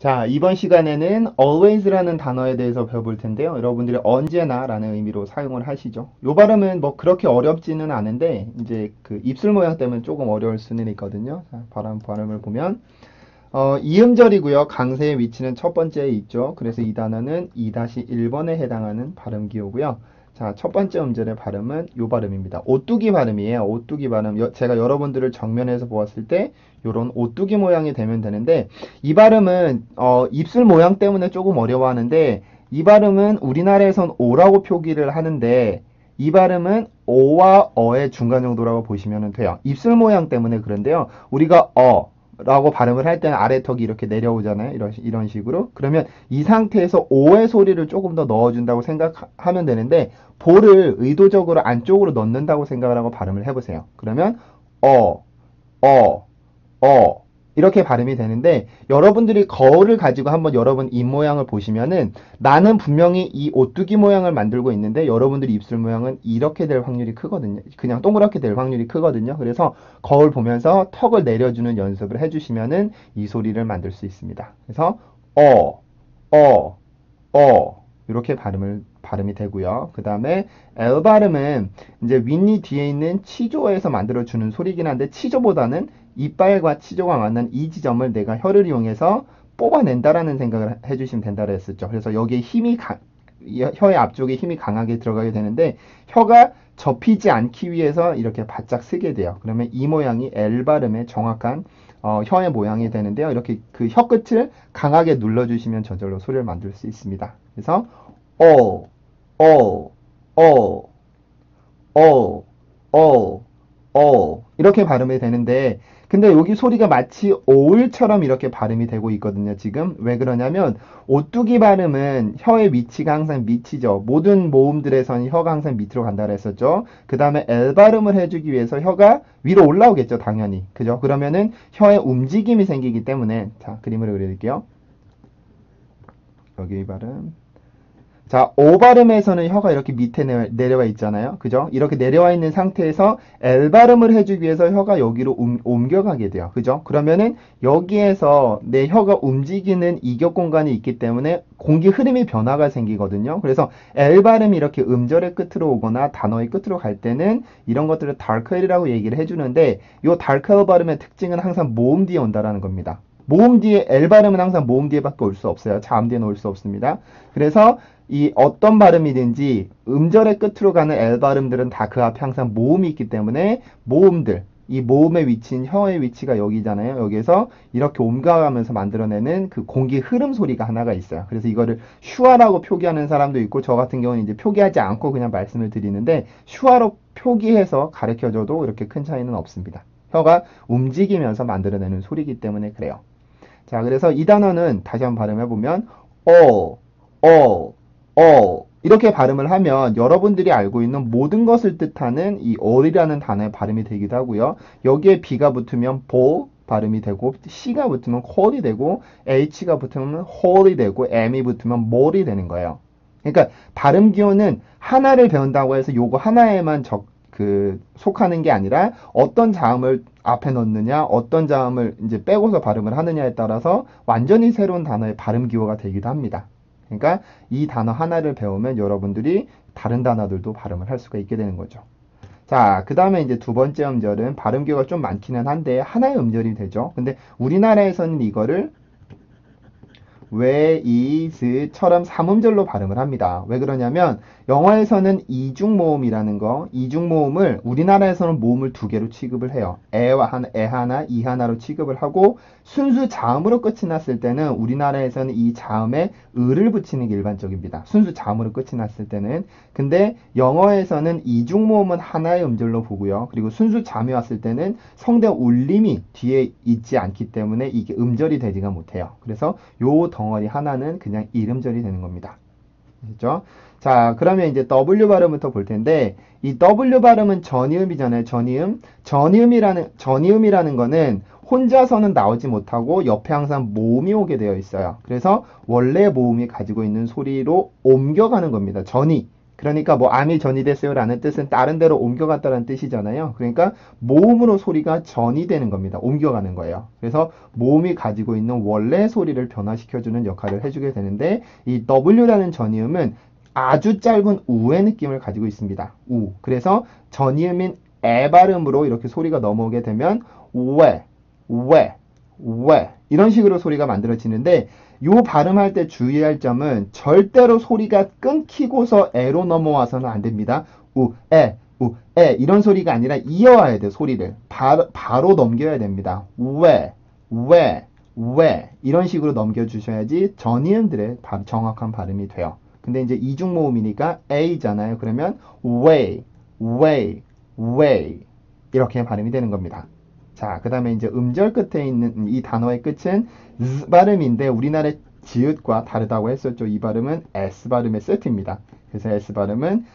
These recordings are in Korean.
자, 이번 시간에는 always라는 단어에 대해서 배워볼 텐데요. 여러분들이 언제나 라는 의미로 사용을 하시죠. 요 발음은 뭐 그렇게 어렵지는 않은데, 이제 그 입술 모양 때문에 조금 어려울 수는 있거든요. 자, 발음을 보면, 이음절이고요. 강세의 위치는 첫 번째에 있죠. 그래서 이 단어는 2-1번에 해당하는 발음 기호고요. 자, 첫 번째 음절의 발음은 요 발음입니다. 오뚜기 발음이에요. 오뚜기 발음. 제가 여러분들을 정면에서 보았을 때 요런 오뚜기 모양이 되면 되는데 이 발음은 입술 모양 때문에 조금 어려워하는데 이 발음은 우리나라에선 오라고 표기를 하는데 이 발음은 오와 어의 중간 정도라고 보시면 돼요. 입술 모양 때문에 그런데요. 우리가 라고 발음을 할 때는 아래턱이 이렇게 내려오잖아요. 이런 식으로. 그러면 이 상태에서 오의 소리를 조금 더 넣어준다고 생각하면 되는데, 보를 의도적으로 안쪽으로 넣는다고 생각을 하고 발음을 해보세요. 그러면, 어, 어, 어. 이렇게 발음이 되는데, 여러분들이 거울을 가지고 한번 여러분 입 모양을 보시면은, 나는 분명히 이 오뚜기 모양을 만들고 있는데, 여러분들이 입술 모양은 이렇게 될 확률이 크거든요. 그냥 동그랗게 될 확률이 크거든요. 그래서 거울 보면서 턱을 내려주는 연습을 해주시면은 이 소리를 만들 수 있습니다. 그래서, 어, 어, 이렇게 발음이 되고요. 그 다음에 L 발음은 이제 윗니 뒤에 있는 치조에서 만들어주는 소리긴 한데 치조보다는 이빨과 치조가 만난 이 지점을 내가 혀를 이용해서 뽑아낸다라는 생각을 해주시면 된다고 했었죠. 그래서 여기에 혀의 앞쪽에 힘이 강하게 들어가게 되는데 혀가 접히지 않기 위해서 이렇게 바짝 쓰게 돼요. 그러면 이 모양이 L 발음의 정확한 혀의 모양이 되는데요. 이렇게 그 혀 끝을 강하게 눌러주시면 저절로 소리를 만들 수 있습니다. 그래서 어, 어, 어, 어, 이렇게 발음이 되는데 근데 여기 소리가 마치 오울처럼 이렇게 발음이 되고 있거든요. 지금 왜 그러냐면 오뚜기 발음은 혀의 위치가 항상 밑이죠. 모든 모음들에서는 혀가 항상 밑으로 간다고 했었죠. 그 다음에 L 발음을 해주기 위해서 혀가 위로 올라오겠죠. 당연히. 그죠? 그러면은 혀에 움직임이 생기기 때문에 자 그림을 그려드릴게요. 여기 이 발음. 자, 오 발음에서는 혀가 이렇게 밑에 내려와 있잖아요. 그죠? 이렇게 내려와 있는 상태에서 L 발음을 해주기 위해서 혀가 여기로 옮겨가게 돼요. 그죠? 그러면은 여기에서 내 혀가 움직이는 이격 공간이 있기 때문에 공기 흐름이 변화가 생기거든요. 그래서 L 발음이 이렇게 음절의 끝으로 오거나 단어의 끝으로 갈 때는 이런 것들을 달크엘이라고 얘기를 해주는데 이 달크엘 발음의 특징은 항상 모음 뒤에 온다라는 겁니다. 모음 뒤에 L 발음은 항상 모음 뒤에밖에 올 수 없어요. 자음 뒤에는 올 수 없습니다. 그래서 이 어떤 발음이든지 음절의 끝으로 가는 L 발음들은 다 그 앞에 항상 모음이 있기 때문에 모음들, 이 모음의 위치인 혀의 위치가 여기잖아요. 여기에서 이렇게 옮겨가면서 만들어내는 그 공기 흐름 소리가 하나가 있어요. 그래서 이거를 슈아라고 표기하는 사람도 있고 저 같은 경우는 이제 표기하지 않고 그냥 말씀을 드리는데 슈아로 표기해서 가르쳐줘도 이렇게 큰 차이는 없습니다. 혀가 움직이면서 만들어내는 소리이기 때문에 그래요. 자, 그래서 이 단어는 다시 한번 발음해보면 어, 어, 이렇게 발음을 하면 여러분들이 알고 있는 모든 것을 뜻하는 이 all이라는 단어의 발음이 되기도 하고요. 여기에 B가 붙으면 보 발음이 되고 C가 붙으면 call이 되고 H가 붙으면 whole이 되고 M이 붙으면 more이 되는 거예요. 그러니까 발음 기호는 하나를 배운다고 해서 요거 하나에만 속하는 게 아니라 어떤 자음을 앞에 넣느냐, 어떤 자음을 이제 빼고서 발음을 하느냐에 따라서 완전히 새로운 단어의 발음 기호가 되기도 합니다. 그러니까 이 단어 하나를 배우면 여러분들이 다른 단어들도 발음을 할 수가 있게 되는 거죠. 자, 그 다음에 이제 두 번째 음절은 발음 기호가 좀 많기는 한데 하나의 음절이 되죠. 근데 우리나라에서는 이거를 왜, is처럼 삼음절로 발음을 합니다. 왜 그러냐면 영어에서는 이중모음이라는 거, 이중모음을 우리나라에서는 모음을 두 개로 취급을 해요. 애 하나, 이 하나로 취급을 하고 순수 자음으로 끝이 났을 때는 우리나라에서는 이 자음에 을을 붙이는 게 일반적입니다. 순수 자음으로 끝이 났을 때는. 근데 영어에서는 이중모음은 하나의 음절로 보고요. 그리고 순수 자음이 왔을 때는 성대 울림이 뒤에 있지 않기 때문에 이게 음절이 되지가 못해요. 그래서 요 덩어리 하나는 그냥 이름절이 되는 겁니다. 아시죠? 자, 그러면 이제 W 발음부터 볼 텐데, 이 W 발음은 전이음이잖아요. 전이음이라는 거는 혼자서는 나오지 못하고 옆에 항상 모음이 오게 되어 있어요. 그래서 원래 모음이 가지고 있는 소리로 옮겨가는 겁니다. 전이. 그러니까 뭐 암이 전이됐어요라는 뜻은 다른 데로 옮겨갔다는 뜻이잖아요. 그러니까 모음으로 소리가 전이 되는 겁니다. 옮겨가는 거예요. 그래서 모음이 가지고 있는 원래 소리를 변화시켜주는 역할을 해주게 되는데 이 W라는 전이음은 아주 짧은 우의 느낌을 가지고 있습니다. 우. 그래서 전이음인 에 발음으로 이렇게 소리가 넘어오게 되면 왜, 왜 이런 식으로 소리가 만들어지는데 요 발음할 때 주의할 점은 절대로 소리가 끊기고서 에로 넘어와서는 안 됩니다. 우, 에 이런 소리가 아니라 이어와야 돼요. 소리를. 바로 넘겨야 됩니다. 왜 이런 식으로 넘겨주셔야지 전이음들의 정확한 발음이 돼요. 근데 이제 이중모음이니까 A잖아요. 그러면 way 이렇게 발음이 되는 겁니다. 자, 그 다음에 이제 음절 끝에 있는 이 단어의 끝은 Z 발음인데 우리나라의 지읒과 다르다고 했었죠. 이 발음은 S 발음의 세트입니다. 그래서 S 발음은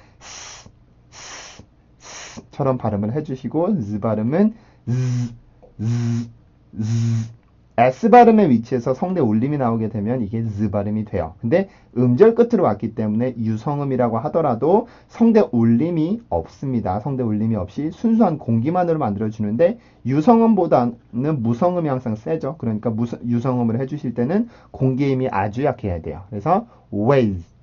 처럼 발음을 해주시고 Z 발음은 S 발음의 위치에서 성대 울림이 나오게 되면 이게 Z 발음이 돼요. 근데 음절 끝으로 왔기 때문에 유성음이라고 하더라도 성대 울림이 없습니다. 성대 울림이 없이 순수한 공기만으로 만들어주는데 유성음보다는 무성음이 항상 세죠. 그러니까 유성음을 해주실 때는 공기의 힘이 아주 약해야 돼요. 그래서 ways,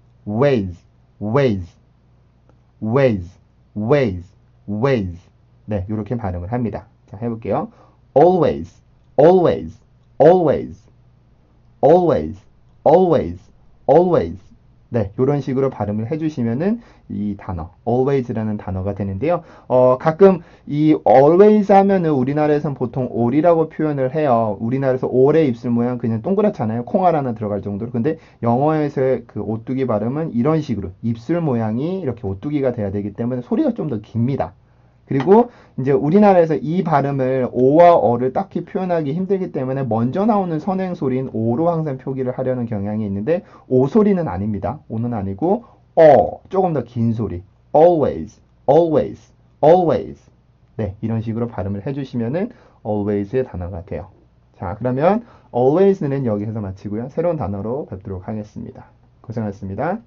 네, 이렇게 발음을 합니다. 자, 해볼게요. always, always, always, always, always, always. 네, 이런 식으로 발음을 해주시면은 이 단어, always라는 단어가 되는데요. 가끔 이 always 하면은 우리나라에선 보통 all이라고 표현을 해요. 우리나라에서 all의 입술 모양 그냥 동그랗잖아요. 콩알 하나 들어갈 정도로. 근데 영어에서의 그 오뚜기 발음은 이런 식으로 입술 모양이 이렇게 오뚜기가 돼야 되기 때문에 소리가 좀 더 깁니다. 그리고 이제 우리나라에서 이 발음을 오와 어를 딱히 표현하기 힘들기 때문에 먼저 나오는 선행 소리인 오로 항상 표기를 하려는 경향이 있는데 오 소리는 아닙니다. 오는 아니고 조금 더 긴 소리 always, always, always. 네, 이런 식으로 발음을 해주시면은 always의 단어가 돼요. 자, 그러면 always는 여기서 마치고요. 새로운 단어로 뵙도록 하겠습니다. 고생하셨습니다.